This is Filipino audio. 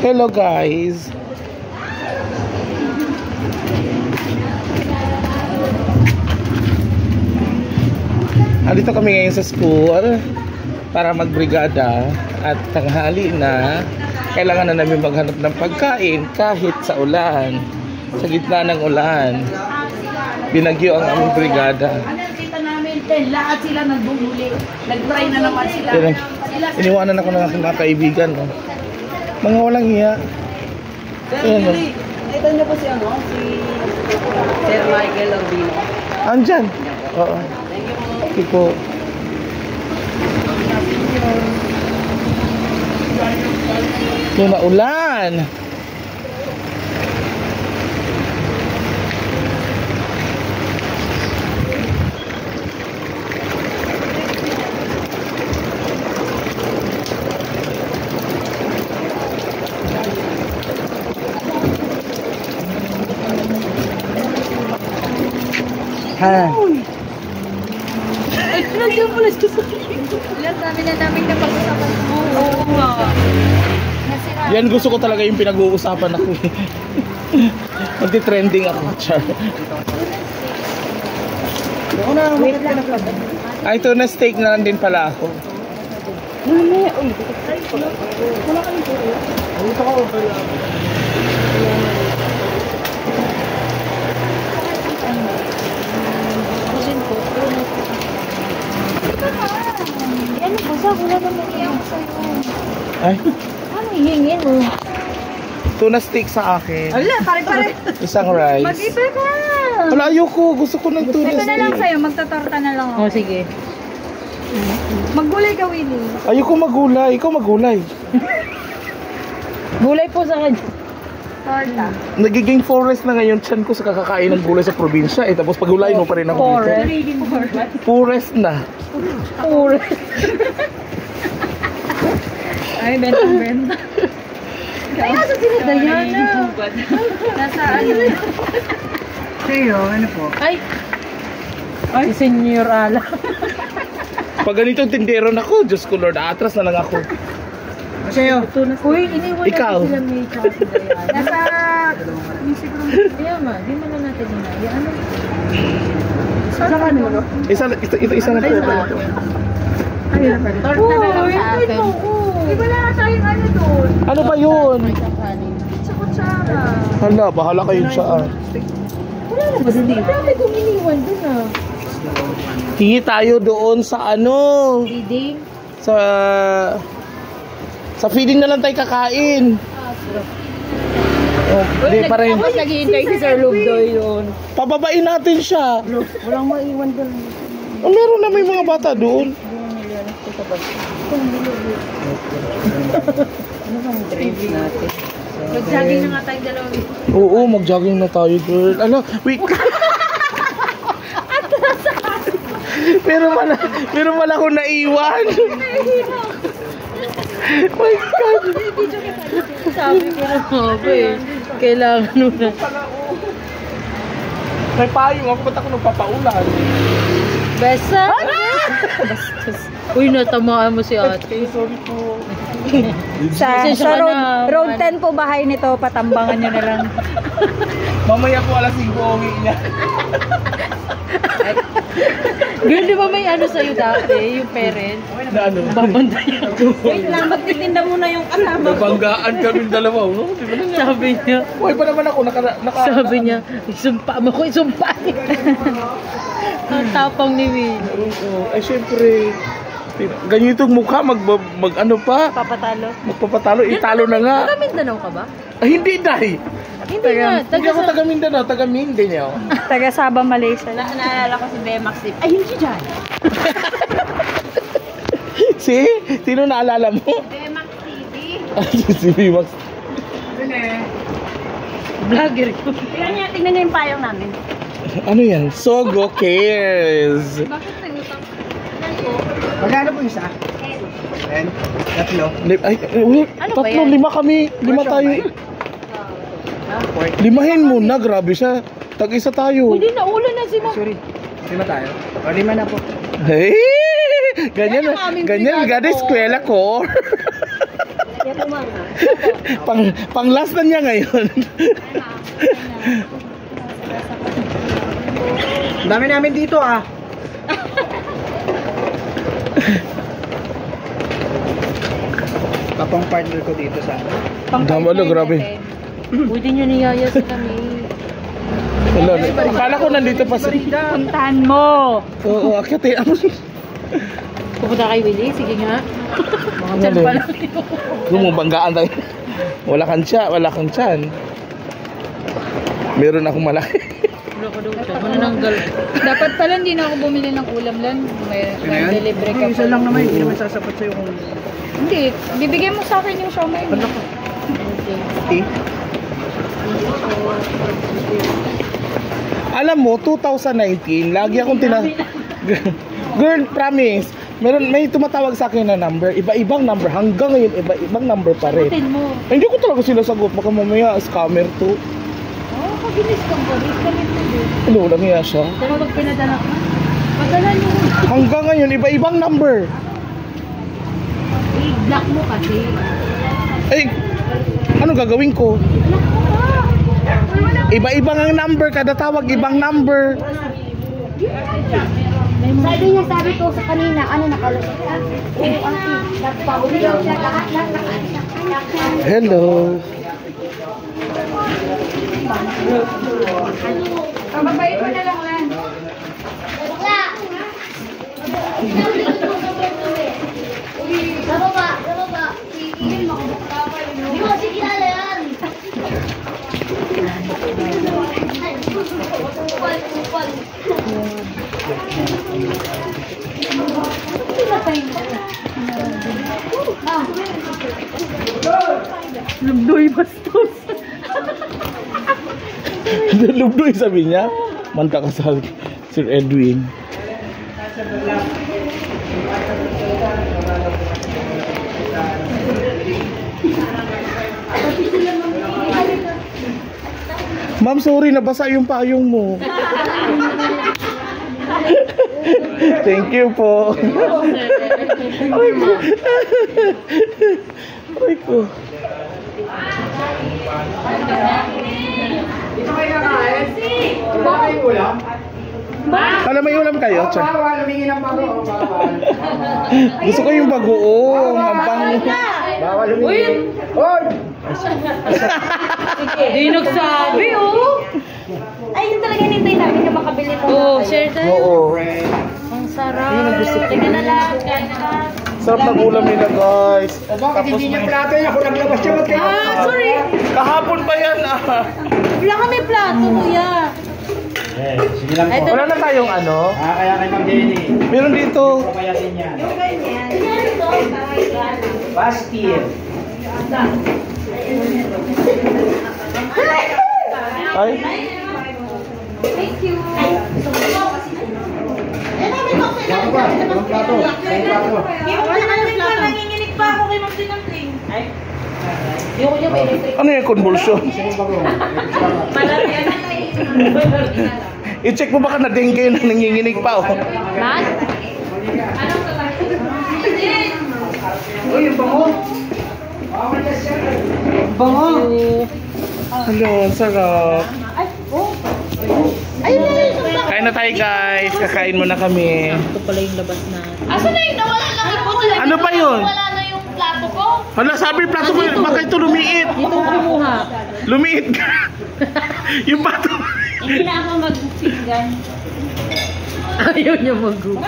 Hello guys. Andito kami ngayon sa school para magbrigada at tanghali na. Kailangan na namin maghanap ng pagkain kahit sa ulan. Sa gitna ng ulan. Binagyo ang aming brigada. Nakita namin, lahat sila nagbumuli. Nag-try na naman sila. Iniwanan ako ng aking mga kaibigan. No? Mga walang hiya. Sir, ito niyo po si Sir Michael Albino. Andyan. Oo. Thank you po. Yung naulan. Ha. Ay, nandiyan pala siya sa ilan dami na namin napag-usapan. Oo nga. Yan gusto ko talaga yung pinag-uusapan ako. Magti-trending ako. Char. Wait lang pa. Ay, ito na steak na lang din pala ako. Wala ka nito. Dito ka ba? Ano ba sa? Wala naman iyak sa'yo. Ay, Ano hihingin mo? tuna steak sa akin. Ala, pare-pare. Isang rice. Mag-iba ka. Wala, ayoko. Gusto ko ng tuna Ito na lang steak. sa'yo, magtatorta na lang ako. Oh, sige. Maggulay ka, Winnie. Ayoko magulay. Ikaw magulay. Gulay po sa kanya. Torta. Nagiging forest na ngayon tiyan ko sa kakakain ng gulay sa probinsya. Tapos pagulay mo pa rin ako dito. Forest na. Forest. Ay, benta-benta. Ay, nasa sila Diana. Nasa ano? Sa'yo, ano po? Ay, si Senyor Ala. Pag ganitong tindero na ko, Diyos ko Lord, atras na lang ako. Sa'yo. Uy, iniwan Ikaw. natin sila may tsaka si Diana. Nasa... Kaya ma, di mo na natin inaya. Ano? Saan ka nilo? Isa na po. Torta na lang sa akin. Di ba na tayong ano doon? Ano ba yun? Sa kutsara. Hala, bahala kayo saan. Wala na ba din? Dami kong iniwan doon ah. Hingi tayo doon sa ano? Feeding? Sa feeding na lang tayo kakain. Oh, di pa rin. Tapos naghihintay si Sir Lugdoy doon. Pababain natin siya. Walang maiwan doon. Oh, meron na may mga bata doon. Ano bang drinks natin? Mag-jogging na nga tayong dalawa. Oo, mag-jogging na tayo, girl. Ano, wait. Meron pala akong naiwan. My God. Sabi ko na nga eh. Kailangan mo na. May payong ako, ba't ako nagpapaulan? Besa? Bastos. Uy, natamaan mo si ate. Sorry po. Sa Pasensya ka road, na, road 10 po bahay nito, patambangan nyo na lang. Mamaya po alas 5 uwi niya. Girl, di ba may ano sa'yo dati? Yung parent? Na ano? Babantayan. Wait lang, magtitinda muna yung kasama. Nabanggaan kami dalawa. No? Di ba na nga? Sabi niya, Uy, pa naman ako. sabi niya, isumpa mo ko, isumpa. Ang tapang ni Will. Oo. Ay, syempre. Ganitong mukha, ano pa? Papatalo. Magpapatalo, italo na nga. Taga Mindanao ka ba? Ay, hindi, Day. Hindi nga. Hindi ako taga Mindanao, taga Mindanao. Taga Sabah, Malaysia. Naalala ko si Bemax. Ay, hindi dyan. Si? Sino naalala mo? Bemax TV. Si Bimax. Vlogger ko. Tingnan nyo yung payong namin. Ano yan? Sogo cares. Bakit nagutang? Magkano po isa? 10? Tatlo? Ay, Ano ba tatlo, yan? 5 kami. 5 tayo. Limahin mo na, grabe siya. Tag-isa tayo. Hindi, naulan na si Ma'am. Sorry. 5 tayo? O 5 na po. Hey! Ganyan, Yan ang aming ganyan, brigada gada ko. eskwela ko. Kaya tumama. pang last na niya ngayon. Ang dami namin dito ah. Papang partner ko dito sa Dama lo, grabe. Pwede nyo niyaya sa kami. Hello. Kala ko nandito pa sa... Puntahan mo. Oo, akyatin. Pupunta kay Willie, sige nga. Mga dyan pa lang. Gumubanggaan tayo. Wala kang tiyan. Meron akong malaki. Wala ko daw siya. Manananggal. Dapat pala hindi na ako bumili ng ulam lan. May delivery ka Isa pa. lang naman, hindi naman sasapat sa'yo kung... Hindi, bibigay mo sa akin yung siomay. Ano ko? Okay. Alam mo, 2019, lagi akong Girl, promise. May tumatawag sa akin na number. Iba-ibang number. Hanggang ngayon, iba-ibang number pa rin. Sagutin mo. Hindi ko talaga sila sagot. Baka mamaya, scammer to. Oh, kaginis kang po. Disconnect mo din. Ano, lang niya siya. Pero pag pinadala ko, padala nyo. Hanggang ngayon, iba-ibang number. I-block mo kasi. Eh, ano gagawin ko? Iba-ibang ang number. Kada tawag, ibang number. Sabi ko sa kanina, ano nakalagay? Nagpahuli daw siya lahat. Hello. Kababay ko na lang lan. Bababa. Hindi mo kasi kilala yan. Kupal. Lumdoy bastos. Lubdoy sabi niya. Manta ka sa Sir Edwin. Ma'am, sorry, nabasa yung payong mo. Thank you po. Ay ko. Ay ko. Dito kayo kakain? Wala kayong ulam? Alam, may ulam kayo? Char. Bawal, humingi ng bago. Bawal. Gusto ko yung bagoong. Ang pang... Bawal humingi. Hoy! Hindi nagsabi, oh. Ay, yun talaga nintay namin na makabili mo. Oh, share tayo. Oo. Ang sarap. Tingnan na lang. Kaya na lang. Sarap ng ulam nila, guys. O bakit hindi niya plato yan? Ako naglabas siya. Ba't kayo? Ah, sorry. Kahapon pa yan, ah. Wala kami plato, kuya. Sige lang po. Wala na tayong ano. Kaya kay Ma'am Jenny. Meron dito. Papayasin yan. Bastille. Ay. Plato ba? Anong plato? Sa'yo plato. Nanginginig pa ako kay Ma'am Dinangling. Ay. Yung kuya may electric. Ano yung convulsion? Sa'yo bago. Malaki yan. I-check mo baka na-dengue na nanginginig pa, oh. Mat? Uy, yung bango. Bango. Hello, sarap. Kain na tayo, guys. Kakain muna kami. Ito pala yung labas na. Asan na yun? Nawala na ako. Ano ba yun? Wala na yung plato ko. Hala, sabi plato mo, baka ito lumiit. Dito ko kumuha. Lumiit ka. Yung plato. Hindi na ako mag-sigan. Ayaw niya mag-group.